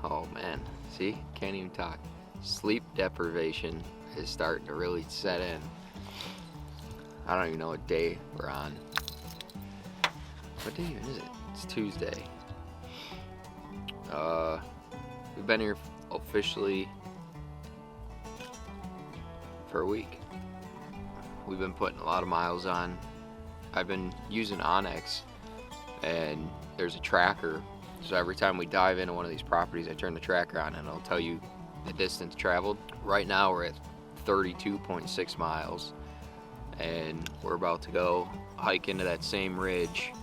Oh man, see, can't even talk. Sleep deprivation is starting to really set in. I don't even know what day we're on. What day is it? It's Tuesday. We've been here officially for a week. We've been putting a lot of miles on. I've been using Onyx, and there's a tracker. So every time we dive into one of these properties, I turn the tracker on and it'll tell you the distance traveled. Right now we're at 32.6 miles, and we're about to go hike into that same ridge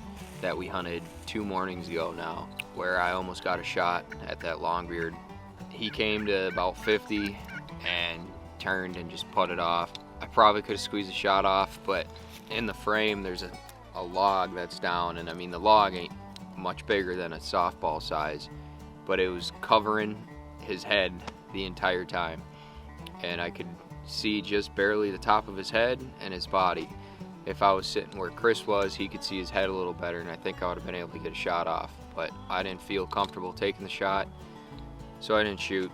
that we hunted 2 mornings ago now, where I almost got a shot at that longbeard. He came to about 50 and turned and just put it off. I probably could have squeezed a shot off, but in the frame there's a log that's down, and I mean the log ain't much bigger than a softball size, but it was covering his head the entire time, and I could see just barely the top of his head and his body. If I was sitting where Chris was, he could see his head a little better, and I think I would have been able to get a shot off, but I didn't feel comfortable taking the shot, so I didn't shoot.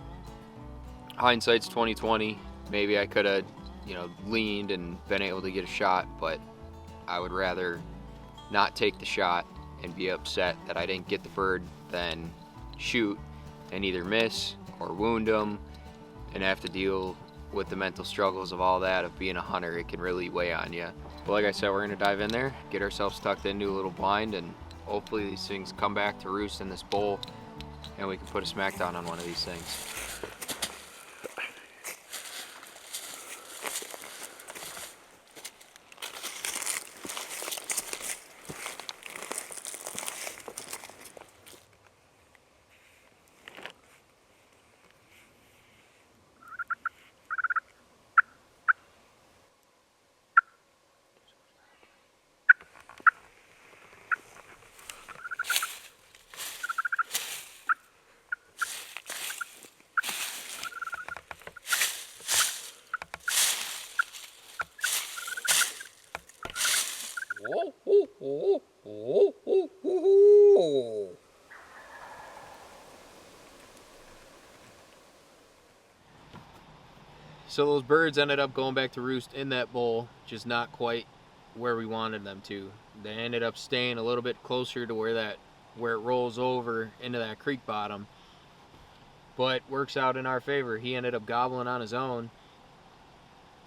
Hindsight's 20/20. Maybe I could have, leaned and been able to get a shot, but I would rather not take the shot and be upset that I didn't get the bird than shoot and either miss or wound him and have to deal with the mental struggles of all that of being a hunter. It can really weigh on you. But like I said, we're gonna dive in there, get ourselves tucked into a little blind, and hopefully these things come back to roost in this bowl and we can put a smackdown on one of these things. So those birds ended up going back to roost in that bowl, just not quite where we wanted them to. They ended up staying a little bit closer to where it rolls over into that creek bottom, but works out in our favor. He ended up gobbling on his own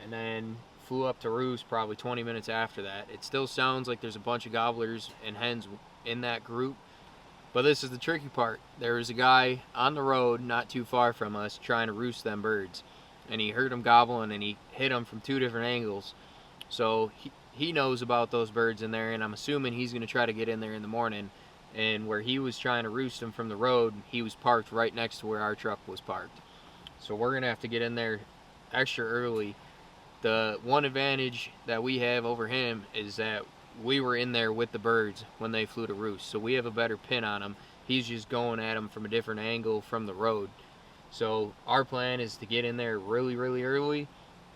and then flew up to roost probably 20 minutes after that. It still sounds like there's a bunch of gobblers and hens in that group, but this is the tricky part. There was a guy on the road not too far from us trying to roost them birds, and he heard them gobbling and he hit them from 2 different angles. So he knows about those birds in there, and I'm assuming he's going to try to get in there in the morning. And where he was trying to roost them from the road, he was parked right next to where our truck was parked. So we're going to have to get in there extra early. The one advantage that we have over him is that we were in there with the birds when they flew to roost, so we have a better pin on them. He's just going at them from a different angle from the road. So our plan is to get in there really, really early,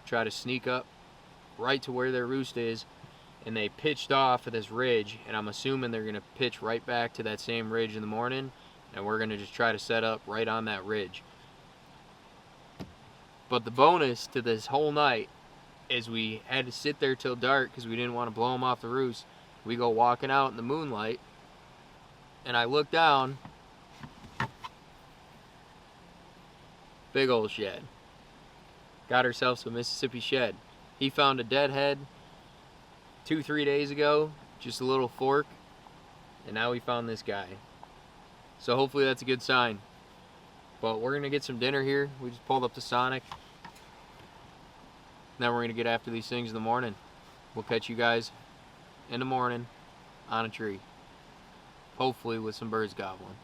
try to sneak up right to where their roost is, and they pitched off of this ridge, and I'm assuming they're going to pitch right back to that same ridge in the morning, and we're going to just try to set up right on that ridge. But the bonus to this whole night is we had to sit there till dark because we didn't want to blow them off the roost. We go walking out in the moonlight, and I look down. Big old shed. Got ourselves a Mississippi shed. He found a dead head 2-3 days ago, just a little fork, and now we found this guy. So hopefully that's a good sign. But we're gonna get some dinner here. We just pulled up to Sonic. Now we're gonna get after these things in the morning. We'll catch you guys in the morning on a tree, hopefully with some birds gobbling.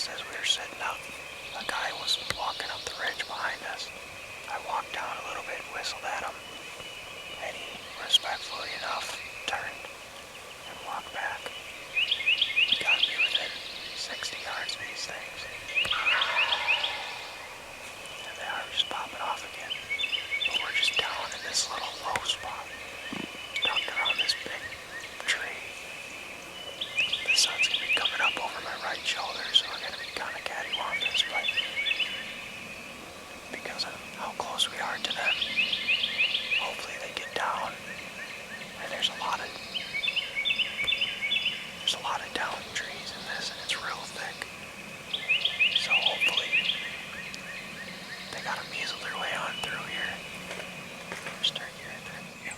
just as we were sitting up, a guy was walking up the ridge behind us. I walked down a little bit, whistled at him, and he, respectfully enough, turned and walked back. He got me within 60 yards of these things. And they are just popping off again. But we're just down in this little low spot, tucked around this big tree. The sun's going to be coming up over my right shoulder, so we're going to be kind of cattywampus, but because of how close we are to them, hopefully they get down. And there's a lot of down trees in this, and it's real thick. So hopefully they gotta measle their way on through here. There's turkey right there. Yep.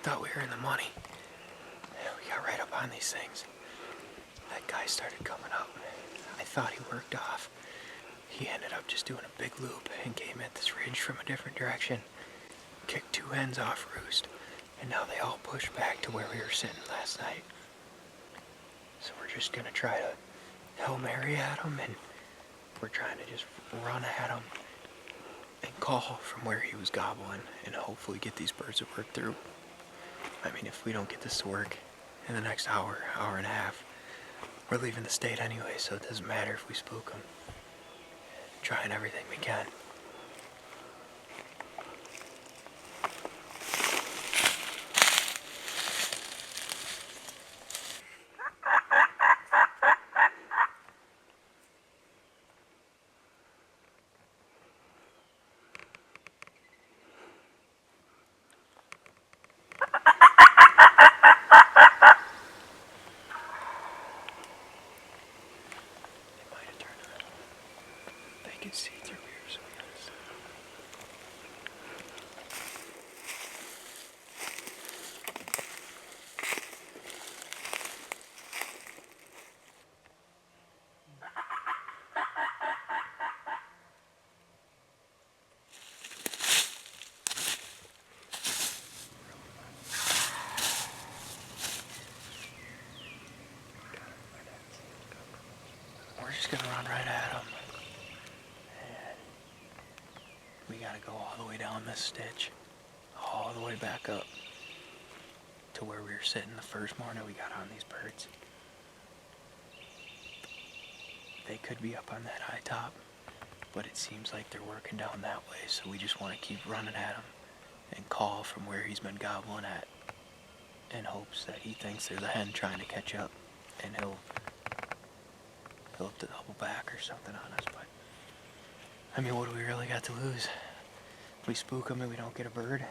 Thought we were in the money. We got right up on these things. That guy started coming up. I thought he worked off. He ended up just doing a big loop and came at this ridge from a different direction. Kicked two hens off roost, and now they all pushed back to where we were sitting last night. So we're just gonna try to Hail Mary at him, and we're trying to just run at him and call from where he was gobbling and hopefully get these birds to work through. I mean, if we don't get this to work in the next hour and a half, we're leaving the state anyway, so it doesn't matter if we spook them. Trying everything we can. See through here, so we gotta stop. We're just gonna run right at them. We gotta go all the way down this stitch, all the way back up to where we were sitting the first morning we got on these birds. They could be up on that high top, but it seems like they're working down that way, so we just want to keep running at him and call from where he's been gobbling at in hopes that he thinks there's a hen trying to catch up and he'll have to double back or something on us. But I mean, what do we really got to lose? We spook them and we don't get a bird.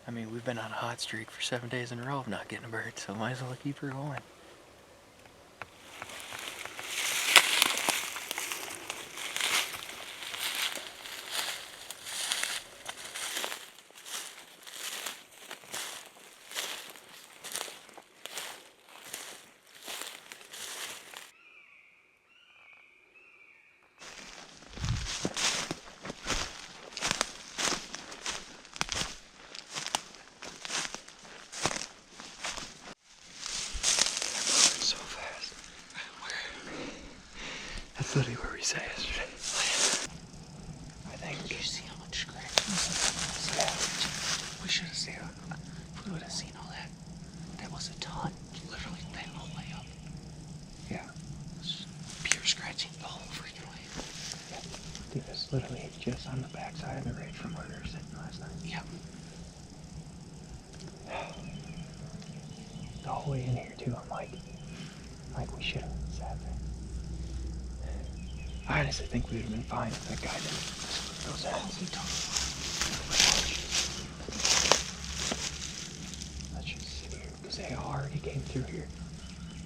I mean, we've been on a hot streak for 7 days in a row of not getting a bird, so might as well keep her going. That's literally where we sat yesterday. I think. Did you see how much scratch? Yeah. We should have seen it. If we would have seen all that, that was a ton. Literally that whole way up. Yeah. It's pure scratching the whole freaking way. Dude, it's literally just on the backside of the ridge from where we were sitting last night. Yep. The whole way in here too, I'm like we should have sat there. I honestly think we would have been fine if that guy didn't split those heads. Let's just sit here because they already came through here,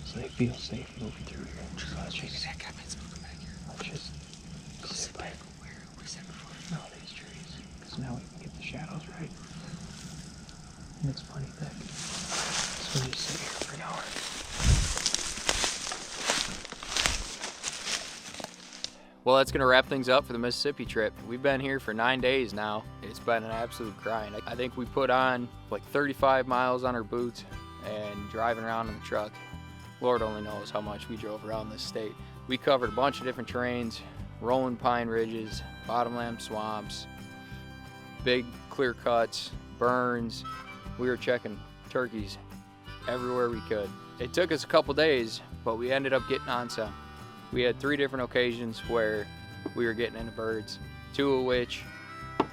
so they feel safe moving through here. So let's just That guy might smoke back here. let's just Go sit sit back. back where we sat before. No, these trees, because now we can get the shadows right. And it's plenty thick. So we'll just sit here for an hour. Well, that's going to wrap things up for the Mississippi trip. We've been here for 9 days now. It's been an absolute grind. I think we put on like 35 miles on our boots and driving around in the truck. Lord only knows how much we drove around this state. We covered a bunch of different terrains, rolling pine ridges, bottomland swamps, big clear cuts, burns. We were checking turkeys everywhere we could. It took us a couple days, but we ended up getting on some. We had 3 different occasions where we were getting into birds, 2 of which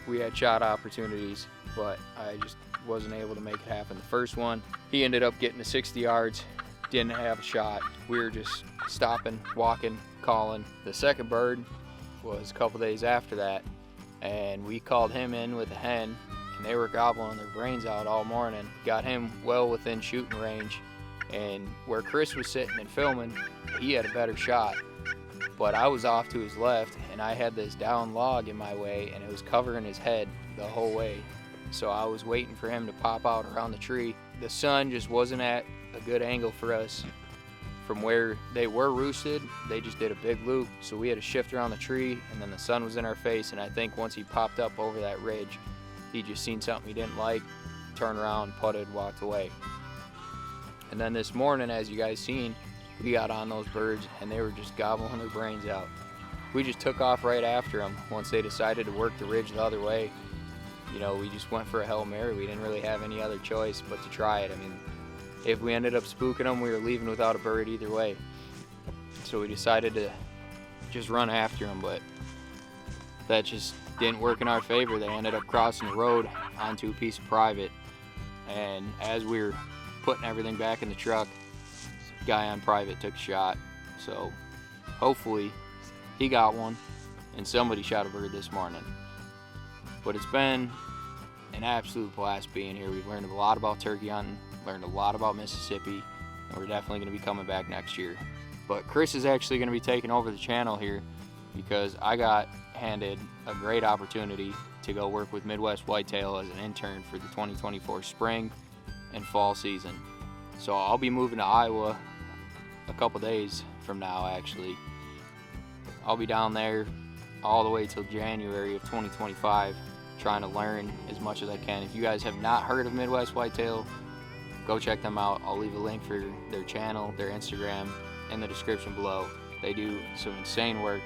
we had shot opportunities, but I just wasn't able to make it happen. The first one, he ended up getting to 60 yards, didn't have a shot. We were just stopping, walking, calling. The second bird was a couple days after that, and we called him in with a hen, and they were gobbling their brains out all morning. Got him well within shooting range, and where Chris was sitting and filming, he had a better shot. But I was off to his left, and I had this down log in my way, and it was covering his head the whole way. So I was waiting for him to pop out around the tree. The sun just wasn't at a good angle for us. From where they were roosted, they just did a big loop, so we had to shift around the tree, and then the sun was in our face, and I think once he popped up over that ridge, he just seen something he didn't like, turned around, putted, walked away. And then this morning, as you guys seen, we got on those birds and they were just gobbling their brains out. We just took off right after them once they decided to work the ridge the other way. You know, we just went for a Hail Mary. We didn't really have any other choice but to try it. I mean, if we ended up spooking them, we were leaving without a bird either way. So we decided to just run after them, but that just didn't work in our favor. They ended up crossing the road onto a piece of private, and as we were putting everything back in the truck, guy on private took a shot. So hopefully he got one and somebody shot a bird this morning. But it's been an absolute blast being here. We've learned a lot about turkey hunting, learned a lot about Mississippi, and we're definitely going to be coming back next year. But Chris is actually going to be taking over the channel here because I got handed a great opportunity to go work with Midwest Whitetail as an intern for the 2024 spring and fall season. So I'll be moving to Iowa a couple days from now. Actually, I'll be down there all the way till January of 2025 trying to learn as much as I can. If you guys have not heard of Midwest Whitetail, go check them out. I'll leave a link for their channel, their Instagram in the description below. They do some insane work,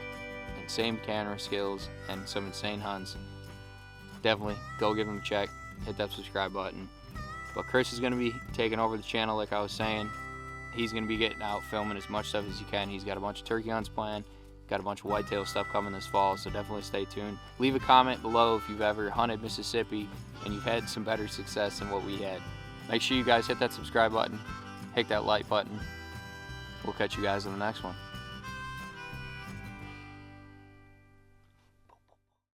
insane camera skills, and some insane hunts. Definitely go give them a check, hit that subscribe button. But Chris is going to be taking over the channel like I was saying. He's going to be getting out filming as much stuff as he can. He's got a bunch of turkey hunts planned, got a bunch of whitetail stuff coming this fall, so definitely stay tuned. Leave a comment below if you've ever hunted Mississippi and you've had some better success than what we had. Make sure you guys hit that subscribe button, hit that like button. We'll catch you guys in the next one.